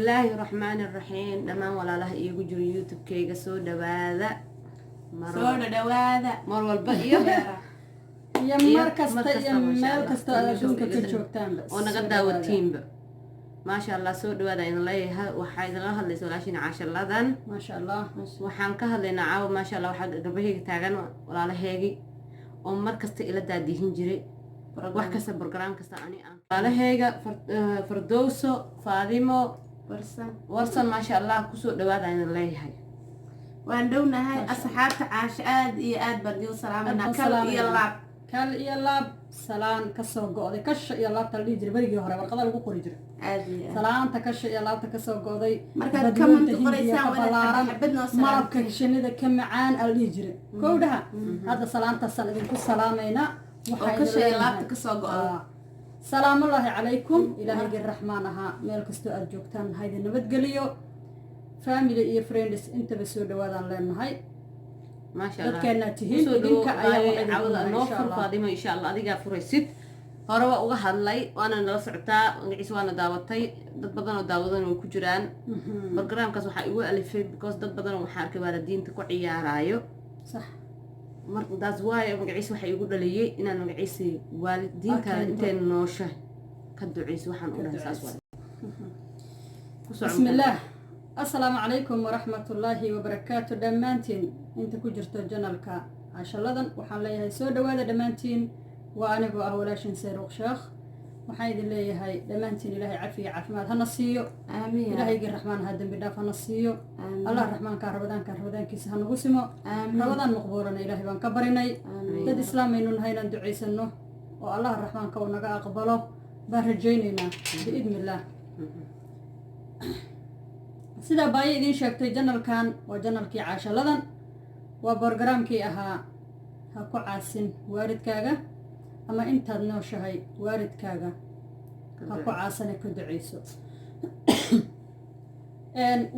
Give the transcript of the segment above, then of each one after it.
الله الرحمن الرحيم دمان ولا له إيجو جري يوتيوب كيجا سودا هذا مر والبقية يا مركز مال كستا أدونك كتشوكتان بس وأنا قد داوتين بقى ما شاء الله سودا هذا إن الله وحيد الله اللي سولاشين عشر لذن ما شاء الله وحن كهل نعاو ما شاء الله وحد قبله تاجن ولا له هيجي ومركز إلى داديهن جري wax kasta program kasta ani aan qalahayga Firdawso Faadimo warsan ma sha Allah ku soo dhawaada in leeyahay waan dhownahay asxaabta aad iyo aad badi u salaamana kal iyo laab salaan ka soo go'day kash iyo laabta la dhigi barigii hore warqada lagu qori jiray salaanta kash iyo laabta ka soo go'day marka comment qoraysaan wada xabadna marka shinida ka macaan la dhigi jiray koowdaha hada salaanta san idinku salaamayna وكشي لابتك سوق سلام الله عليكم إلهي الرحمن ها مالك استو أجوكتان هايدي نبت قليو فاميلي إيه فريندس انت بسود وادان لأن هاي ما شاء الله كنا تهين إذنك أيام عوض نوفر فاضمة إن شاء الله أديقا فريسيت هروا uga hadlay waana nala soctaa magaciisa waana daawatay dad badan oo daawadan way ku jiraan barnaamijkaas waxa igu alifay because dad badan waxa arkay waalidiinta ku ciyaaraayo صح marka daas waay magaciisa waxa igu dhaliyay inaan magaciisa waalidiinta intee noosha ka duceyso waxaan u dhahay saas waay بسم الله السلام عليكم ورحمة الله وبركاته دمانتين انت ku jirto janalka عشلدن waxaan leeyahay soo dhawaada dhammaantiin waa anigu awlaashin Sayruq Sheekh waxaan idin leeyahay dhammaantiin ilaahay caafiyo caafimaad hana siiyo amiin ilaahay raxmaan ha dambi dhaaf hana siiyo allah raxmaanka rabadaankiisa ha nagu simo rabadaan maqbuulana ilaahay baan ka barinay dad islaamaynu nahaynan duceysano oo allah raxmaanka uu naga aqbalo baan rajaynaynaa biidnillah sida baay idin sheegtay janalkan waa janalkii caashaladan waa barnaamijkii ahaa ha ku caasin waalidkaaga ama intaad nooshahay waalidkaaga ha ku caasane ku duceyso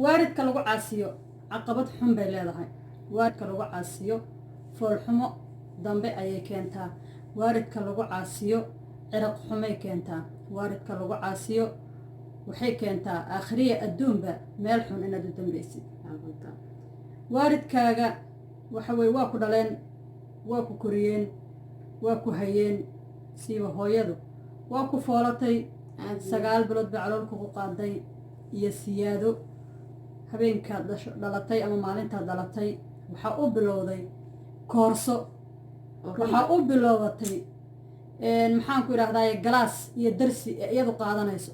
waalidka lagu caasiyo caqabad xun bay leedahay waalidka lagu caasiyo foolxumo dambe ayay keentaa waalidka lagu caasiyo ciraq xumay keentaa waalidka lagu caasiyo waxay keentaa aakhiriya adduunba meel xun inaad u dambaysid waalidkaaga waxa weeye waa ku dhaleen waa ku koriyeen waa ku hayeen siiba hooyadu waa ku foolatay 9 bilood baa calool kugu qaaday iyo siyaado habeenkaad dhalatay ama maalintaad dhalatay waxaa u bilowday koorso waxaa u bilowdatay maxaan ku idhaahdaa galaas iyo darsi ee iyadu qaadanayso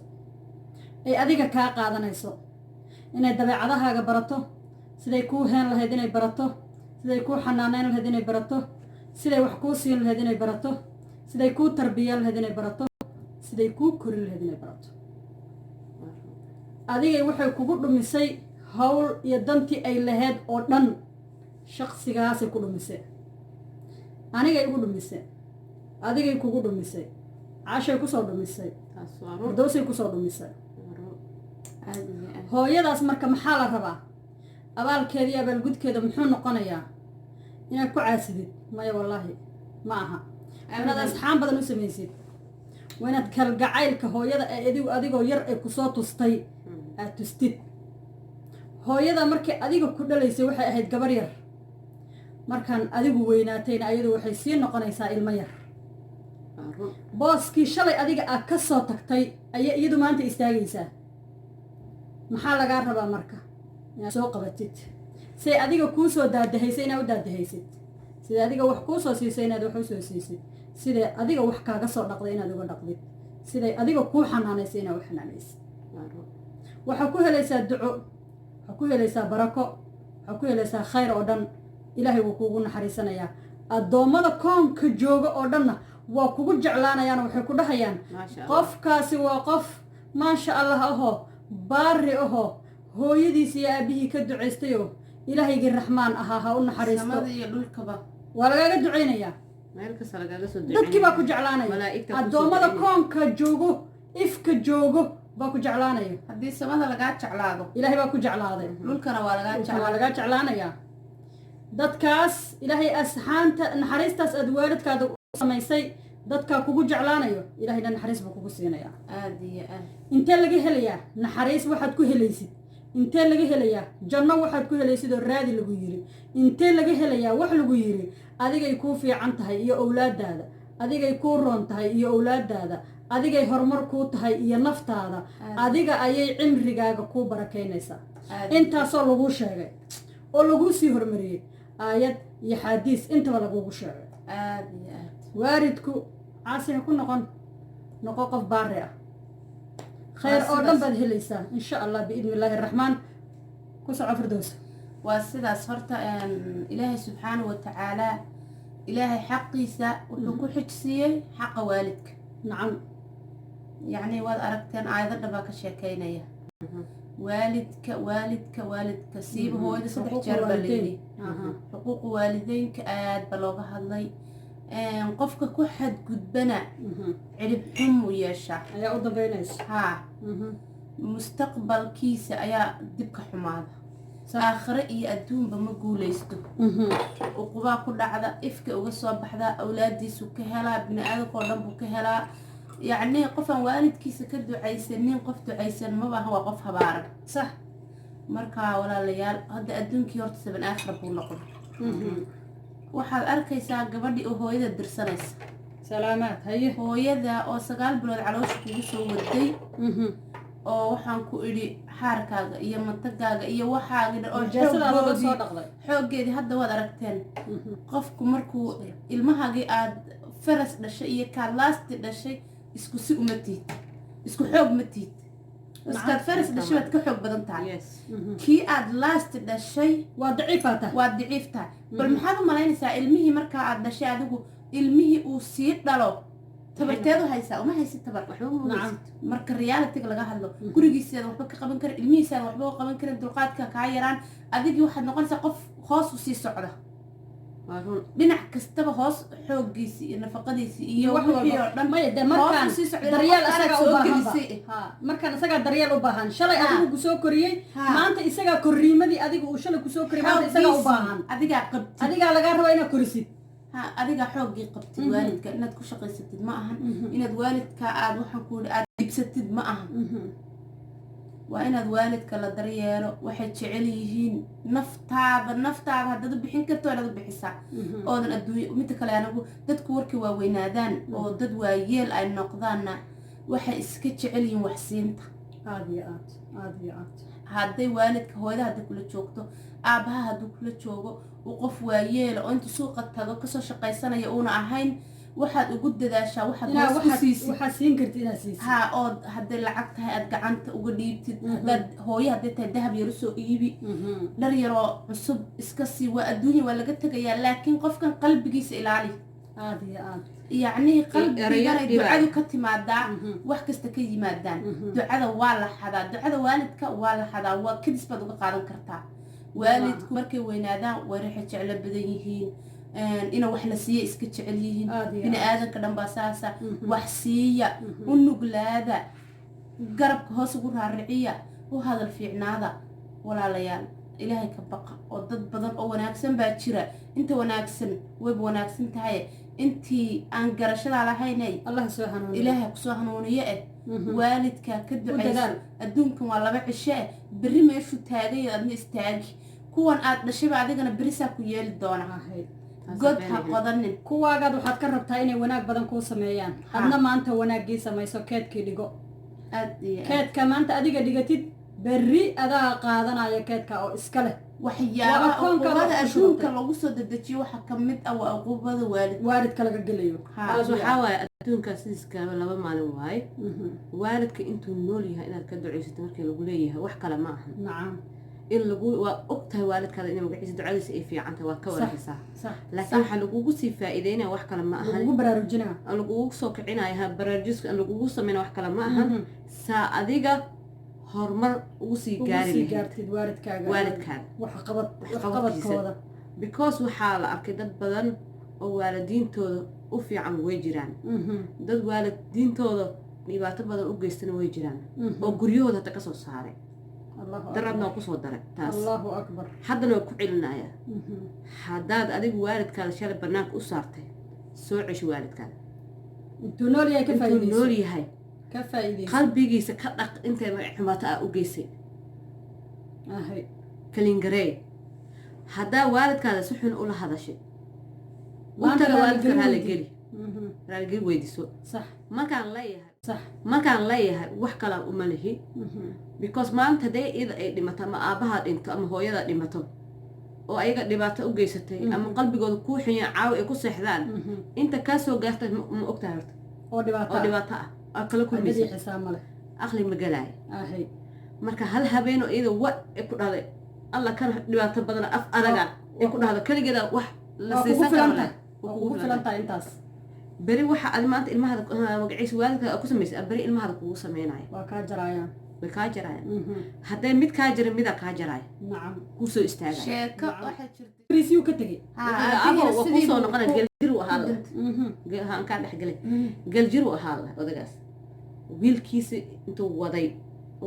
ay adiga kaa qaadanayso inay dabeecadahaaga barato siday kuu heen lahayd inay barato siday kuu xanaaneyn lahayd inay barato siday wax kuu siin lahayd inay barato siday kuu tarbiyan lahayd inay barato siday kuu korin lahayd inay barato adigay waxay kugu dhumisay hawl iyo dantii ay lahayd oo dhan shaqsigaasay ku dhumisay anigay igu dhumisay adigay kugu dhumisay caashay kusoo dhumisay Firdawsay kusoo dhumisay hooyadaas marka maxaa la rabaa abaalkeeda iyo abaalgudkeeda muxuu noqonayaa inaad ku caasidid maya wallaahi ma aha inaad asxaan badan u samaysid waa inaad kalgacaylka hooyada ee adigoo yar ay kusoo tustay aad tustid hooyada markay adiga ku dhalaysay waxay ahayd gabar yar markaan adigu weynaatayna ayadu waxay sii noqonaysaa ilmo yar booskii shalay adiga aad ka soo tagtay ayay iyadu maanta istaagaysaa maxaa lagaa rabaa marka inaad soo qabatid say adiga kuu soo daadahaysay inaad u daadahaysid sida adiga wax kuu soo siisay inaad wax u soo siisid siday adiga wax kaaga soo dhaqday inaad uga dhaqdid siday adiga kuu xanaanaysay inaad u xanaanaysid waxaa ku helaysaa duco waxaa ku helaysaa barako waxaa ku helaysaa khayr oo dhan ilaahay wuu kuugu naxariisanayaa addoommada koonka jooga oo dhanna waa kugu jeclaanayaan waxay ku dhahayaan qofkaasi waa qof maasha allah ahoo baari ahoo hooyadiis iyo aabihii ka ducaystayoo ilaahaygii raxmaan ahaa ha u naxariisto waa lagaaga ducaynayaa dadkii baa ku jeclaanaya addoommada koonka joogo ifka joogo baa ku jeclaanaya haddii samada lagaa jeclaado ilaahay baa ku jeclaaday dhulkana waa lagaa jeclaanayaa dadkaas ilaahay asxaanta naxariistaas aad waalidkaada u samaysay dadkaa kugu jeclaanayo ilaahayna naxariis buu kugu siinayaa aad iyo aad intee laga helayaa naxariis waxaad ku helaysid intee laga helayaa janno waxaad ku helaysid oo raadi lagu yiri intee laga helayaa wax lagu yiri adigay kuu fiican tahay iyo owlaadaada adigay kuu roon tahay iyo owlaadaada adigay horumar kuu tahay iyo naftaada adiga ayay cimrigaaga kuu barakaynaysaa intaasoo laguu sheegay oo laguu sii hormariyey aayad iyo xaadiis intaba lagugu sheegay aad iyo aad waalidku caasi ha ku noqo qof baari ah khayr oo dhan baad helaysaa insha allah biidni illaahi araxmaan ku soco firdowsa waa sidaas horta ilaahay subxaanahu watacaala ilaahay xaqiisa wuxuu ku xijsiiyey xaqa waalidka nacam yacni waad aragteen aayado dhan baa ka sheekaynaya waalidka siiba hooyada 3 jeer baa layidhi xuquuqa waalideynka aad ba looga hadlay qofka ku xadgudbana cirib xun uu yeeshaa ayaa u dambeynaysa haa mustaqbalkiisa ayaa dib ka xumaada aakhire iyo adduunba ma guulaysto uqubaa ku dhacda ifka uga soo baxdaa awlaadiisu ka helaa bini-aadankoo dhan buu ka helaa yacni qofaan waalidkiisa ka ducaysanin qof ducaysan mabaaha waa qof habaaran sax markaa walaalayaal hadda adduunkii horta 7 aakhira buu noqon waxaad arkaysaa gabadhii oo hooyada dirsanaysa salaamaad haye hooyada oo 9 bilood caloosha kugu soo waday oo waxaan ku idhi xaarkaaga iyo matagaaga iyo waxaaga dhan oo jaasadaada soo dhaqday xooggeedii hadda waad aragteen qofku markuu ilmahaagii aad faras dhashay iyo kaad laasti dhashay isku si uma tiid isku xoog ma tiid iskaad faras dhashay waad ka xoog badan tahay kii aad laasti dhashay waa daciifaata waa daciifta bal maxaad u malaynaysaa ilmihii markaa aad dhashay adigu ilmihii uu sii dhalo tabarteedu haysaa uma haysid tabar marka realityga laga hadlo gurigiiseeda waxba ka qaban karin ilmihiisaada waxba u qaban karin dulqaadka kaa yaraan adigii waxaad noqonaysaa qof hoos u sii socda dhinac kastaba hoos xooggiisii iyo nafaqadiisii iyo wixii oo dhan maya de markaan daryeel asagaa u baahan markaan isagaa daryeel u baahan shalay adigu kusoo koriyey maanta isagaa korriimadii adiga uu shalay kusoo koriyey maanta isagaa u baahan adigaa qabtid adigaa lagaa rabaa inaad korisid adigaa xooggii qabtid waalidka inaad ku shaqaysatid ma ahan inaad waalidka aad waxaan ku aad dibsatid ma ahan waa inaad waalidka la daryeelo waxay jecel yihiin naftaada haddaad u bixin karto inaad u bixisaa oodan adduunya midda kale anagu dadku warkay waa weynaadaan oo dad waayeel ay noqdaanna waxay iska jecel yihiin waxsiinta aad iyo aad hadday waalidka hooyada hadday kula joogto aabaha hadduu kula joogo uu qof waayeela oo intuu suuqa tago kasoo shaqaysanaya uuna ahayn waxaad ugu dadaashaa waxaad siin kartid inaad siisid haa ood hadday lacag tahay aad gacanta uga dhiibtid haddaad hooyo hadday tahay dahab yar usoo iibi dhar yaroo cusub iska sii waa adduunya waa laga tegayaa laakiin qofkan qalbigiisa ilaali aad iyo aad yacni qalbiganay ducadu ka timaadaa wax kasta ka yimaadaan ducada waa la xadaa ducada waalidka waa la xadaa waa kadis baad uga qaadan kartaa waalidku markay weynaadaan way raxa jeclo badan yihiin ina wax la siiya iska jecel yihiin bini aadanka dhan baa saasa wax siiya u nuglaada garabka hoos ugu raariciya u hadal fiicnaada walaalayaal ilaahay ka baqa oo dad badan oo wanaagsan baa jira inta wanaagsan wayba wanaagsan tahay intii aan garashadaa lahaynay ilaahay kusoo hanuuniye waalidka ka ducaysa adduunkan waa 2 cisho berri meeshuu taagay adna istaagi kuwan aad dhashayba adigana berisaa ku yeeli doona god ha qodanin kuwaagaad waxaad ka rabtaa inay wanaag badan kuu sameeyaan adna maanta wanaaggii samayso keedkii dhigo keedka maanta adiga dhigatid berri adaa qaadanaya keedka oo iska leh waxyaabaha uqubada adduunka lagu soo dedejiyo waxa ka mid ah waa uqubada waalidka laga gelayo waxaa waaye adduunka sidiiskaaba 2 maalin waaye waalidka intuu nool yahay inaad ka ducaysato markii lagu leeyahay wax kale ma aha nacam in lagu waa ogtahay waalidkaada inay magaciisa ducadiisa ay fiican tahay waa ka waraysaa laakiin waxaa lagugu sii faa'iideynaya wax kale ma ahan lagugu baraarujinaya lagugu soo kicinaya baraarujiska lagugu sameynaya wax kale ma ahan saa adiga horumar ugu sii gaartid waalidkaaga wax qabadkooda because waxaa la arkay dad badan oo waalidiintooda u fiican way jiraan dad waalidiintooda dhibaato badan u geystana way jiraan oo guryahooda hata kasoo saaray darabna waa kusoo daray taas allahu akbar haddana waa ku celinaya haddaad adigu waalidkaada shalay banaanka u saartay soo ceshi waalidkaada intuu nool yahay ka intuu faa'iidayso nool yahay ka faa'iidayso qalbigiisa ka dhaq intay xumaato ah u geysay ahay kalingarey haddaa waalidkaada si xun ula hadashay Maanta wataga waalidka raaligeli raaligeli weydiiso sax markaan sax leeyahay wax kalaan uma lihi because maanta hadday iyada ay dhimato ama aabbaha dhinto ama hooyada dhimato oo ayaga dhibaato u geysatay ama qalbigooda kuu xunya caawi ay ku seexdaan inta kaa soo gaarta ma ogtahay horta oo oo dhibaato ah oo kala kulmaysa kulmaysa xisaab ma leh aqli ma galaayo ahay marka hal habeenoo iyada wa ay ku dhahday alla kana dhibaato badan af adaga ay ku dhahdo keligeeda wax la waa kugu siisan filan karo tahay waa kugu filan tahay intaas beri waxa aad maanta ilmahada magaciisa waalidka ku samaysay beri ilmahada kugu sameynaya waa kaa jaraayaan way kaa jarayaan hadday mid kaa jirin midaa kaa jaraya nacam kuu soo istaagaya sheeko waxaa jirta friisiyuu ka tegey abo waa kuu soo noqona geljiru ahaa aan kaa dhex galay geljiru ahaa odagaas wiilkiisa intuu waday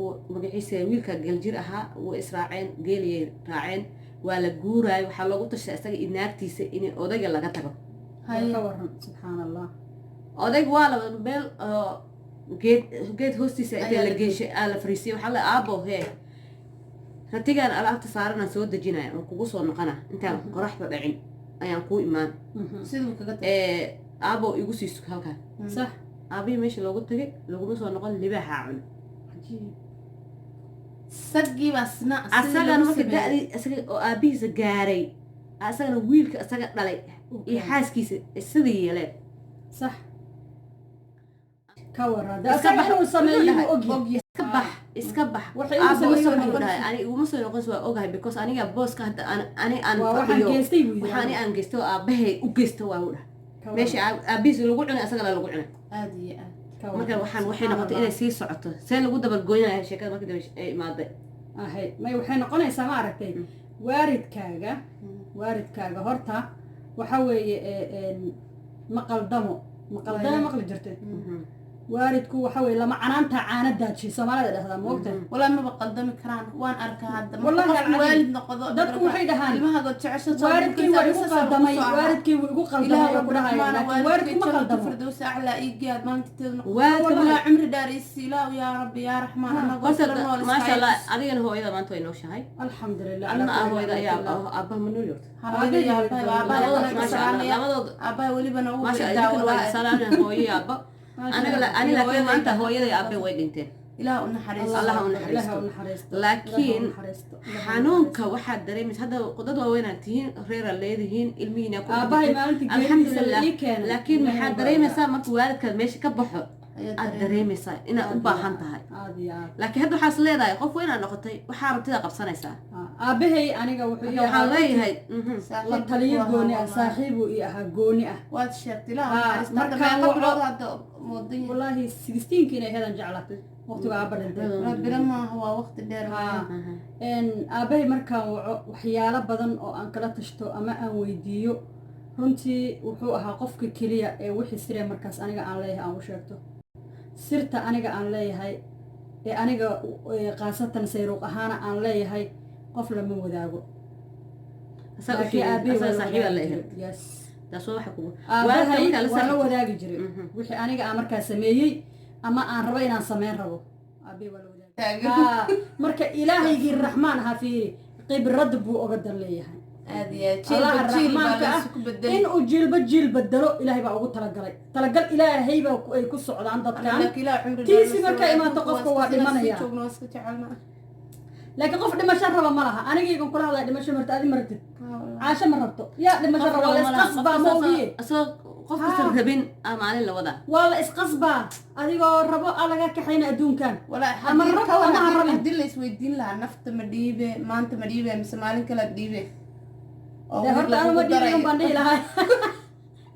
oo magaciisa wiilka geljir ahaa way israaceen geeliyay raaceen waa la guuraayo waxaa loogu tashay isaga iyo naagtiisa in odayga laga tago ka waran subxaan allah odayg waa la meel geed hoostiisa inta la geeshay aa la fariisiyay waxaa la aabo hee ratigaan alaabta saaranaan soo dejinaya oo kugu soo noqona intaan qoraxda dhicin ayaan kuu imaan siduu kaga tagay aabo igu siiso halkaan sax aabihii meesha loogu tagay laguma soo noqon libaaxaa cuna sagiibaasna asagana marka da'dii isaga oo aabihiisa gaaray asagana wiilka isaga dhalay iyo xaaskiisa sidii yeeleen sax ka waran asaga inuu sameeyo ogyahay iska bax Waxay aabo inuu soo sameeyo noqon ani iguma soo noqon waa ogahay because aniga booska hadda ani aan waa waxaan fadhiyo geystay buu waxaa ani yidhi aan geysto aabahay u geysto waa u dhah meesha aabihiisa lagu cunay asagana lagu cunay aad iyo aad marka waxay noqotay inay sii socoto see lagu dabalgooynayo sheekada markii dambe ay imaaday ahay may waxay noqonaysaa ma aragtay waaridkaaga horta waxa weeye maqaldamo maqli jirtay waaridku waxa weeye lama canaanta caana daajiy soomaalida dhahdaa ma ogtahay walaa maba qaldami karaan waan arkaa hadda Wallahi marka alcadiim. waalid noqdo dadku waxay dhahaan ilmahagood jecesha waaridkii waa igu qaldamay waaridkii wuu igu qaldamay oo ku dhahayo laakiin waaridku ma qaldamo firdaws acla iigaad maalinteedna Waalidka walaa cimri dhaaraysi ilaahu yaa rabbi yaa raxmaan anagoo horta sala nool maasha allah adigana hooyada maanta way nooshahay alxamdulilah adna hooyada ayaa aabaha ma nool yorta aabaha welibana uu maasha allah salaana hooyo aabba aniga laakiin maanta hooyada iyo aabe way dhinteen ilaah u naxariiso Allah u Ilaahay u naxariisto naxariisto laakiin naxariisto xanuunka waxaad dareemaysa hadda dad waaweynaa tihiin reera leedihiin ilmihiina ku aabahay maalintii geeridiisa la ii keenay laakiin maxaad dareemaysaa marka waalidkaad meesha ka baxo aad dareemaysaa inaad u baahan tahay aad iyo aad laakiin hadda waxaas leedahay qof weynaad noqotay waxaa rabtida qabsanaysaa aabahay aniga wuxuu ii waxaan ahaa leeyahay la taliyo gooni ah saaxiibuu ii ahaa gooni ah waad sheegtay ilaah Ah, naxariisto hadda markaan meeqa waco- bilood hadda moodan wallaahi 16 inay heedan jeclatay waqtiga aabba dhintay biro maaha waa waqti dheer aabahay markaan waco waxyaalo badan oo aan kala tashto ama aan weydiiyo runtii wuxuu ahaa qofka keliya ee wixii siree markaas aniga aan leeyahay aan u sheegto sirta aniga aan leeyahay ee aniga khaasatan sayruuq ahaana aan leeyahay qof lama wadaago saaxiibaa la ehed yes taas waxa kugu aabahay waa la wadaagi jiray wixii aniga aan markaa sameeyey ama aan rabo inaan sameyn rabo aabahay waa la wadaagi marka ilaahaygii raxmaan ahaa fiiri khibrad buu oga dan leeyahay aad iyo allaha aad jiil baa raxmaanka la ah isku bedelay inuu jiil bedelo ilaahay baa ugu talagalay talagal ilaahay baa ay ku socdaan dadkan laakiin ilaah cumri tiisi markay imaato qofka waa dhimanaya. joogno waa iska jecelna laakiin qof dhimasho raba ma laha anigaygan kula hadlaya dhimasho marta adi martid caasho ma rabto yaa dhimasho raba waa la isqasbaa ma ogiye qof kasta rabin maalin la wadaa waa la isqasbaa adigoo rabo aa laga kaxayna adduunkan walaa Ama rab ama ha rabin. haddii la isweydiin lahaa nafta ma dhiibe maanta ma dhiibe mise maalin kale dhiibe oo dee wiil horta lagugu anuma daray. dhiigan baan dhihi lahay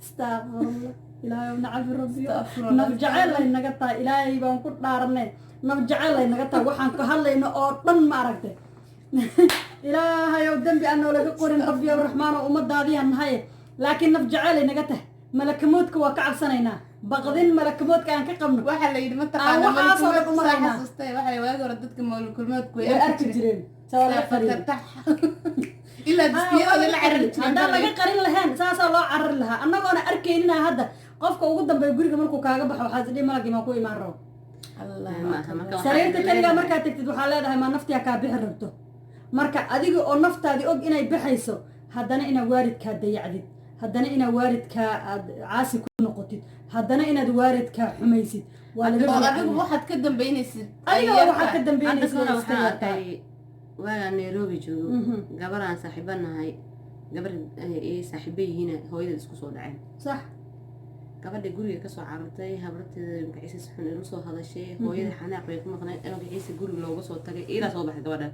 astaqfirullah ilaahay nacafi rabbiyo Astaqfirullah. naf jaceyl lay naga tahay ilaahay baan ku dhaaranay naf jaceyl lay naga tahay waxaan ka hadlayno oo dhan ma aragtay ilaahayow dembi aan noolaga qorin rabbiyow raxmaan oo ummadaadiyaan nahay laakiin naf jaceyl ay naga tahay malakamoodka waa ka cabsanaynaa baqdin malakamoodka aan ka qabno waxaa la yidhi Aan mataqaana waxaasoo dhan u malkulmeedku saa maraynaa. xasuustay waxay waagi hore dadka mawlkulmeedku way way arki jireen saa laga qariyay fatatax ilaa dispiyadooda la carari haddaan laga jiray qarin lahayn saasaa loo carari lahaa annagoona arkaynina hadda qofka ugu dambeeya guriga markuu kaaga baxo waxaad idhi malagii maa ku imaan rabo maaha marka sariirta keligaa markaad tagtid waxaa leedahay maa naftiyaa kaa bixi rabto marka adiga oo naftaadii og inay baxayso haddana inaad waalidkaa dayacdid haddana inaad waalidkaa aad caasi ku noqotid haddana inaad waalidkaa xumaysid waa laga adigu waxaad ka dambeynaysid adiga waxaad ka dambeynaysid hadda waxaa arkay waagaan Nairobi joogo gabaraan saaxiibo nahay gabar ay saaxiibo yihiin hooyada isku soo dhaceen sax gabadha guriga ka soo carartay habarteeda magaciisa xun inuu soo hadashay hooyada xanaaq bay ku maqnayd magaciisa guriga looga soo tagay ila soo baxay gabadha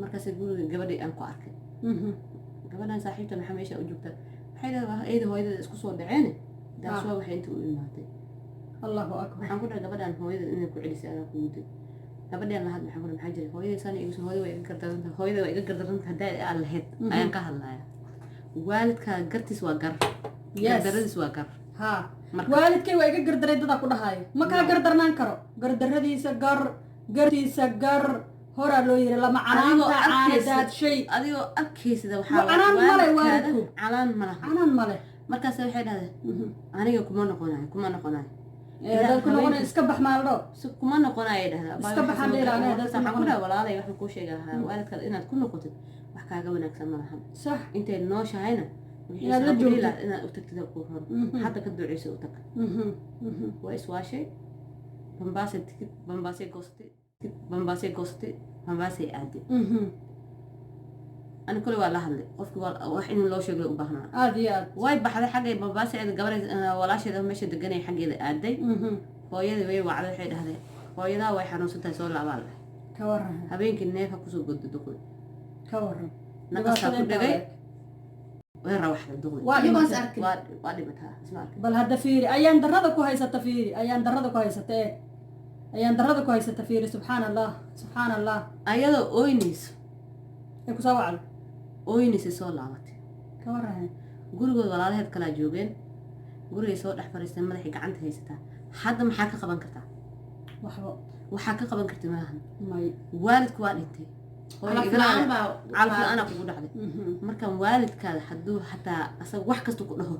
markaas guriga gabadhii aan ku arkay gabadhan saaxiibta maxaa meesha u joogta waxay leedahay eedo hooyada isku soo dhaceen daaswa waxay inta u imaatay Allahu akbar waxaan ku dhahay gabadhan hooyada inay ku celisay ayaa ku guday gabadhan la had maxaa jiray hooyada saan igu soo hooyada way iga gardaranta hooyada way iga gardaranta haday aan lahayd ayaan ka hadlayaa waalidka gartiis waa gar gardaradiis waa gar ha waalidkay waa iga gardaray dada ku dhahayo ma kaa gardarnaan karo gardaradiisa gartiisa gar horaa loo yiri lama canaanta caanadaad shay adigoo arkaysida waxaa canaan male waalidku canaan male markaas waxay dhahdeen aniga kuma noqonayo dadku noqonay iska bax maaldo kuma noqonayo dhahdaa iska baxan dheeraanay dadka waxaan ku dhahay walaalay waxaan kuu sheegaa waalidkaada inaad ku noqotid wax kaaga wanaagsan ma lahan sax intay nooshahayna inaad u tagtid ku hor hadda ka duceyso u tag waa iswaashay bambaasay goostay bambaasay aadi أنا كل ولا هذا قف واحد من لو شغله وبهنا عادي وايد بحد حاجة بمباسي عند قبل ولا شيء ده ماشي دقني حاجة أدي هو يده ويا وعلى الحين هذا هو يده واحد حنوس تسول على كورها هبين كنا فكسو قد دخول كورها نقص كل دقيق وين روح الدخول وادي ما سأرك وادي متها اسمعك بل هذا فيري أيام درده كويس التفيري أيام درده كويس أيام درده كويس التفيري سبحان الله أيام أوينيس يكو سوالف ooynaysa soo laabatay ka warahay gurigood walaalaheed kala joogeen guriga soo dhex fariistay madaxii gacanta haysataa hadda maxaa ka qaban kartaa waxaa ka qaban kartaa maahan waalidku waa dhintay calaf la'aan kugu dhacday markaan waalidkaada hadduu xataa asaga wax kasta ku dhaho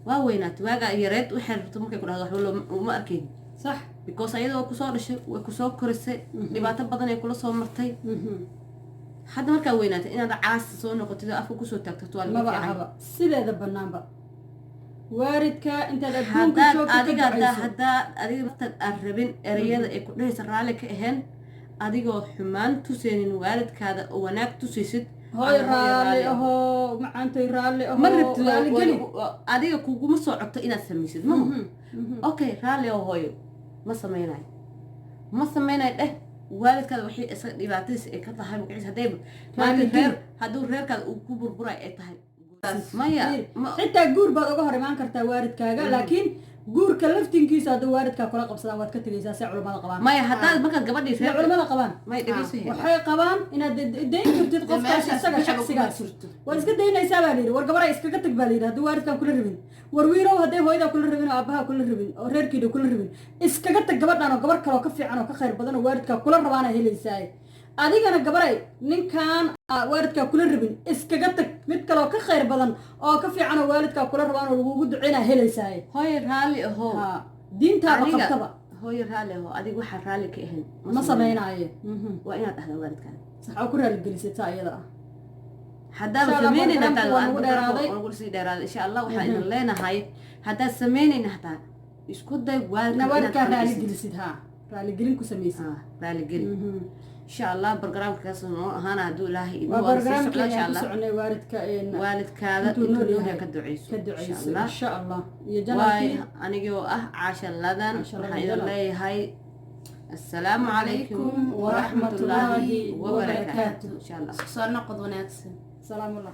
waa weynaatay waagaa yareed waxay rabto markay ku dhahdo waxba uma arkaynin sax because ayadoo kusoo dhashay way kusoo korisay dhibaato badan ay kula soo martay hadda markaa weynaatay inaad caas soo noqotid afka ku soo taagto waa laga fiican sideeda banaanba waalidka intaad adduunka joogto adiga martaad aad rabin ereyada ay ku dhahaysa raalli ka ahayn adigoo xumaan tusaynin waalidkaada oo wanaag tusaysid hooy raalli ahoo macaantay raalli ahoo ma rabtid adiga kuguma soo codto inaad samaysid mama okay raalli ahoo hooyo ma samaynayo dheh waalidkaada waxay isaga dhibaatadiisa ay ka tahay magaciisa hadduu reerkaada uu ku burburay ay tahay maya xitaa guur baad uga hor imaan kartaa waalidkaaga laakiin guurka laftinkiisa hadduu waalidkaa kula qabsadaan waad ka tegaysaa si culimada qabaan maya haddaad markaad gabadhii reer culimada qabaan waxay qabaan inaad dayn kartid qofkaas isaga shaksigaas waad iska daynaysaa baa layidhi war gabaray iskaga tag baa layidhi hadduu waalidkaa kula rabin war wiilow hadday hooyadaa kula rabin oo aabbahaa kula rabin oo reerkiida kula rabin iskaga tag gabadhan oo gabar kale oo ka fiican oo ka khayr badan oo waalidkaa kula rabaana helaysaa adigana gabaray ninkan waalidkaa kula rabin iskaga tag mid kale oo ka khayr badan oo ka fiican oo waalidkaa kula rabaan oo lagugu duceynaa helaysaa hooy raalli ahoo diintaada qabtaba hooy raalli ahoo adiga waxaa raalli ka ahayn ma samaynaayo waa inaad dhahdaa waalidkaada sax oo ku raaligelisay taa iyada ah haddaad samaynayna dheeraaday insha allah waxaa idin leenahay haddaad samaynayna hataa isku day waalidkaa raaligelisid raaligelin ku samaysid raaligelin insha allah barnaamijkaas noo ahaana hadduu ilaahay idin waa waalidkaada intuu ka duceyso insha allah anigoo ah caashaladan waxaan idin leeyahay السلام عليكم ورحمة الله وبركاته إن شاء الله. صار نقد وناكسن. سلام الله.